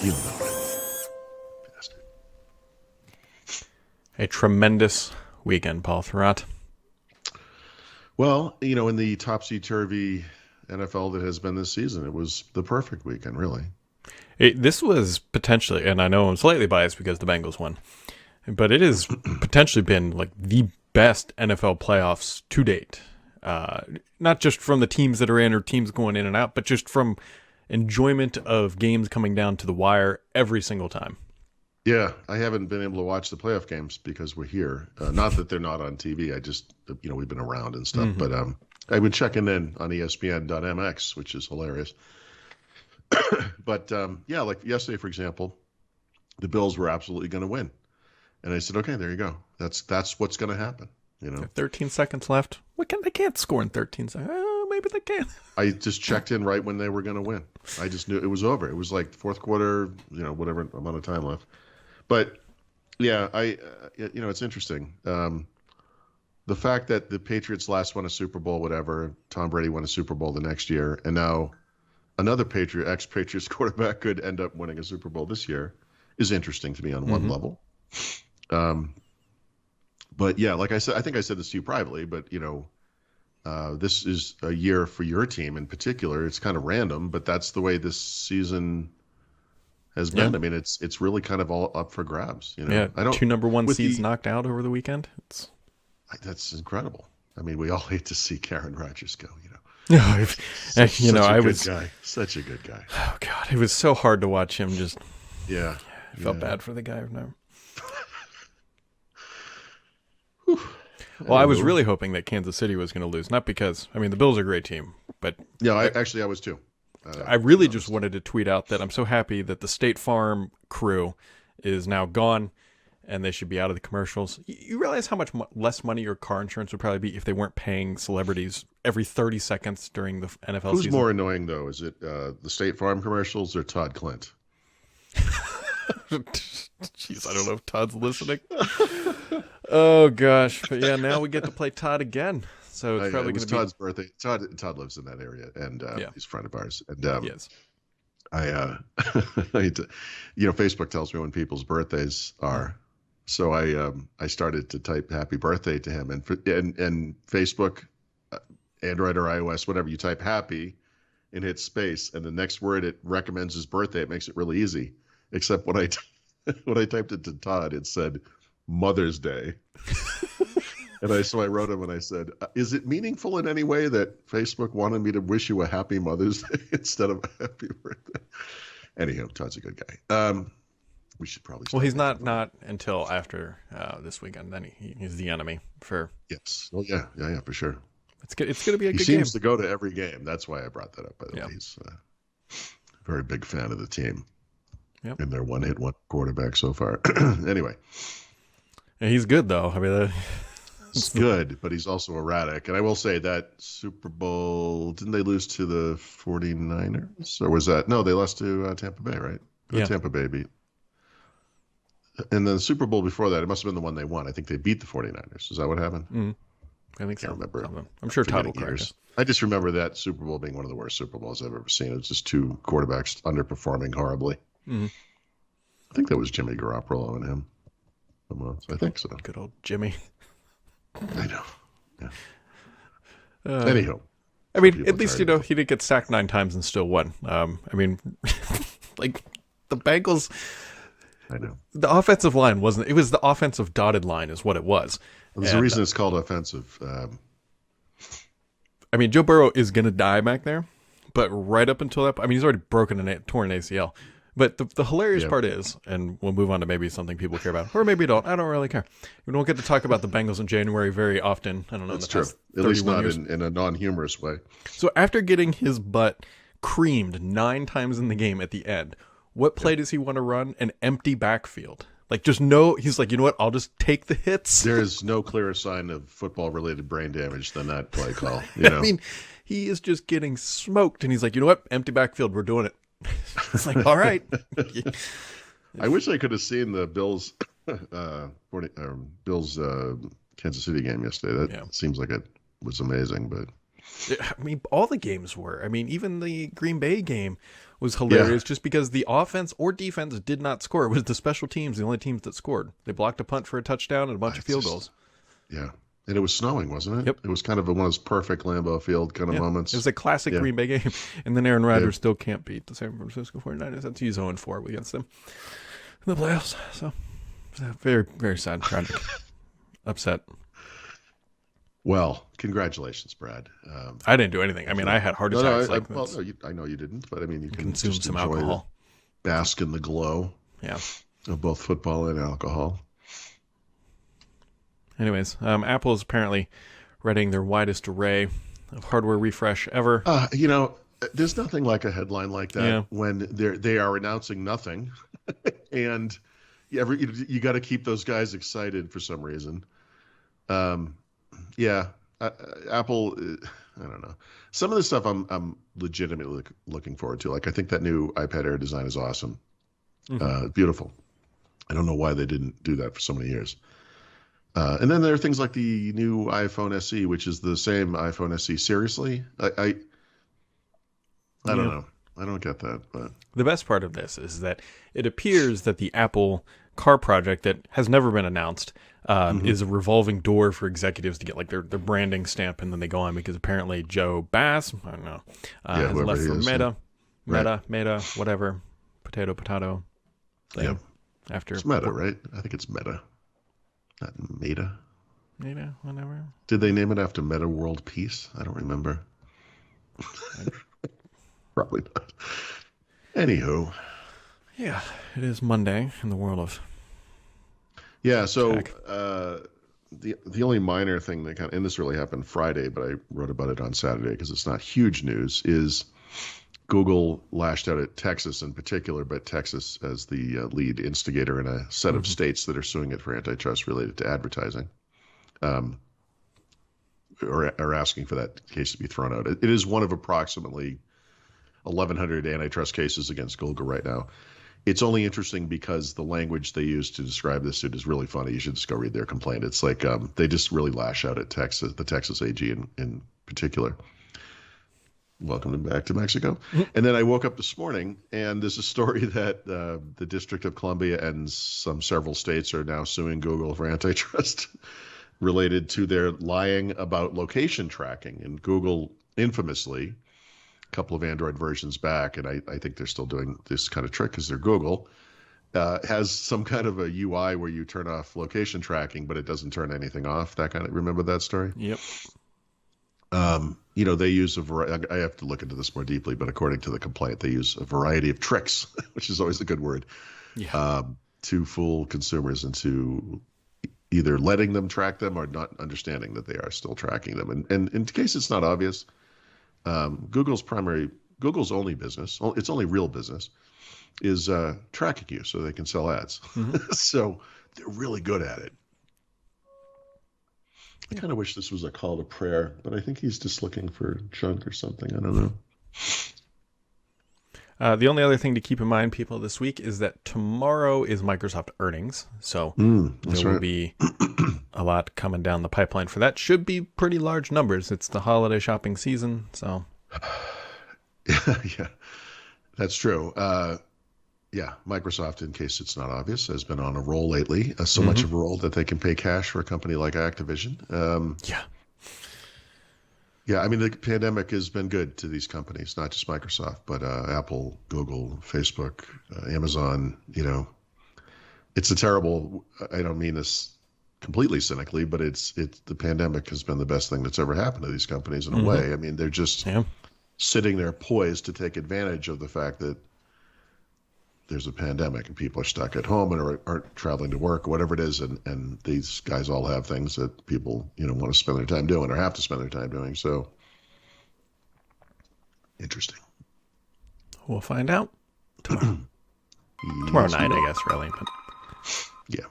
You don't know what I mean. Bastard. A tremendous weekend, Paul Thurrott. Well, in the topsy-turvy NFL that has been this season, it was the perfect weekend, really. This was potentially, and I know I'm slightly biased because the Bengals won, but it has potentially been like the best NFL playoffs to date. Not just from the teams that are in or teams going in and out, but just from enjoyment of games coming down to the wire every single time. Yeah, I haven't been able to watch the playoff games because we're here. Not that they're not on TV. I just, we've been around and stuff. But I've been checking in on ESPN.MX, which is hilarious. But yeah, like yesterday, for example, the Bills were absolutely going to win. And I said, okay, there you go. That's what's going to happen. 13 seconds left. They can't score in 13 seconds. Maybe they can. I just checked in right when they were going to win. I just knew it was over. It was like fourth quarter, whatever amount of time left. But yeah, it's interesting. The fact that the Patriots last won a Super Bowl, whatever, Tom Brady won a Super Bowl the next year, and now another ex-Patriots quarterback could end up winning a Super Bowl this year is interesting to me on one level. But yeah, like I said, I think I said this to you privately, but this is a year for your team in particular. It's kind of random, but that's the way this season has been. Yeah. I mean, it's really kind of all up for grabs. Yeah, two number one seeds knocked out over the weekend. That's incredible. I mean, we all hate to see Karen Rodgers go. Such a good guy. Oh God, it was so hard to watch him. Just I felt bad for the guy. No. Well, I was really hoping that Kansas City was going to lose, not because the Bills are a great team, but yeah, I was too. I really just wanted to tweet out that I'm so happy that the State Farm crew is now gone, and they should be out of the commercials. You realize how much less money your car insurance would probably be if they weren't paying celebrities every 30 seconds during the NFL Who's season? more annoying, though? Is it the State Farm commercials or Todd Clint? Jeez, I don't know if Todd's listening. Oh, gosh. But yeah, now we get to play Todd again. So it's probably going to be Todd's birthday. Todd lives in that area, and he's a friend of ours. And yes. Facebook tells me when people's birthdays are. So I started to type happy birthday to him, and Facebook, Android or iOS, whatever, you type happy and hit space, and the next word it recommends his birthday. It makes it really easy. Except when I typed it to Todd, it said Mother's Day. And I wrote him and I said, is it meaningful in any way that Facebook wanted me to wish you a happy Mother's Day instead of a happy birthday? Anyhow, Todd's a good guy. We should probably. Well, he's not until after this weekend. Then he's the enemy for. Yes. Oh yeah, for sure. It's going to be a good game. He seems to go to every game. That's why I brought that up. By the way, he's a very big fan of the team. Yep. And their one-hit quarterback so far. Anyway. Yeah, he's good though. He's good, but he's also erratic. And I will say that Super Bowl, didn't they lose to the 49ers? Or was that? No, they lost to Tampa Bay, right? Yeah. Tampa Bay beat. And the Super Bowl before that, it must have been the one they won. I think they beat the 49ers. Is that what happened? Mm-hmm. I think I can't remember. I'm sure Todd will correct us. I just remember that Super Bowl being one of the worst Super Bowls I've ever seen. It was just two quarterbacks underperforming horribly. Mm-hmm. I think that was Jimmy Garoppolo and him. I think so. Good old Jimmy. I know. Yeah. Anyhow. At least, he didn't get sacked 9 times and still won. Like the Bengals, I know. the offensive line wasn't, it was the offensive dotted line is what it was. There's a reason it's called offensive. Joe Burrow is going to die back there, but right up until that, he's already torn an ACL. But the hilarious part is, and we'll move on to maybe something people care about, or maybe don't. I don't really care. We don't get to talk about the Bengals in January very often. I don't know. That's true. At least not in a non-humorous way. So after getting his butt creamed 9 times in the game at the end, what play does he want to run? An empty backfield. He's like, you know what? I'll just take the hits. There is no clearer sign of football-related brain damage than that play call. He is just getting smoked, and he's like, you know what? Empty backfield. We're doing it. It's like, all right. I wish I could have seen the Bills Kansas City game yesterday. That seems like it was amazing, but all the games were. Even the Green Bay game was hilarious just because the offense or defense did not score. It was the special teams, the only teams that scored. They blocked a punt for a touchdown and a bunch of field goals. Yeah. And it was snowing, wasn't it? Yep. It was kind of one of those perfect Lambeau Field kind of moments. It was a classic Green Bay game. And then Aaron Rodgers still can't beat the San Francisco 49ers. That's he's 0-4 against them in the playoffs. So it's a very, very sad, tragic, upset. Well, congratulations, Brad. I didn't do anything. I mean, I had heart attacks. I know you didn't, but I mean, you can consume just some enjoy alcohol. Bask in the glow of both football and alcohol. Anyways, Apple is apparently readying their widest array of hardware refresh ever. There's nothing like a headline like that when they are announcing nothing, and you got to keep those guys excited for some reason. Apple, I don't know. Some of the stuff I'm legitimately looking forward to. Like, I think that new iPad Air design is awesome. Beautiful. I don't know why they didn't do that for so many years. And then there are things like the new iPhone SE, which is the same iPhone SE. Seriously? I don't know. I don't get that. But the best part of this is that it appears that the Apple car project that has never been announced is a revolving door for executives to get like their branding stamp, and then they go on because apparently Joe Bass, I don't know, has left for Meta, whatever, potato. Yeah. After it's Meta, right? I think it's Meta, not Meta. Meta, whatever. Did they name it after Meta World Peace? I don't remember. Probably not. Anywho. Yeah, it is Monday in the world of so tech. The only minor thing that and this really happened Friday, but I wrote about it on Saturday because it's not huge news, is Google lashed out at Texas in particular, but Texas as the lead instigator in a set of states that are suing it for antitrust related to advertising, or asking for that case to be thrown out. It is one of approximately 1,100 antitrust cases against Google right now. It's only interesting because the language they use to describe this suit is really funny. You should just go read their complaint. It's like they just really lash out at Texas, the Texas AG in particular. Welcome back to Mexico. And then I woke up this morning, and there's a story that the District of Columbia and several states are now suing Google for antitrust related to their lying about location tracking. And Google infamously, a couple of Android versions back, and I think they're still doing this kind of trick because they're Google, has some kind of a UI where you turn off location tracking, but it doesn't turn anything off. Remember that story? Yep. They use a variety. I have to look into this more deeply, but according to the complaint, they use a variety of tricks, which is always a good word, to fool consumers into either letting them track them or not understanding that they are still tracking them. And in case it's not obvious, Google's only business, its only real business, is tracking you so they can sell ads. So they're really good at it. I kind of wish this was a call to prayer, but I think he's just looking for junk or something. I don't know. The only other thing to keep in mind, people, this week is that tomorrow is Microsoft earnings. So there will be a lot coming down the pipeline for that. Should be pretty large numbers. It's the holiday shopping season. So yeah, that's true. Microsoft, in case it's not obvious, has been on a roll lately. So much of a roll that they can pay cash for a company like Activision. I mean, the pandemic has been good to these companies, not just Microsoft, but Apple, Google, Facebook, Amazon. It's a terrible. I don't mean this completely cynically, but it's the pandemic has been the best thing that's ever happened to these companies in a way. I mean, they're just sitting there poised to take advantage of the fact that there's a pandemic and people are stuck at home and aren't traveling to work or whatever it is. And these guys all have things that people, want to spend their time doing or have to spend their time doing. So interesting. We'll find out tomorrow night, I guess, really. But yeah.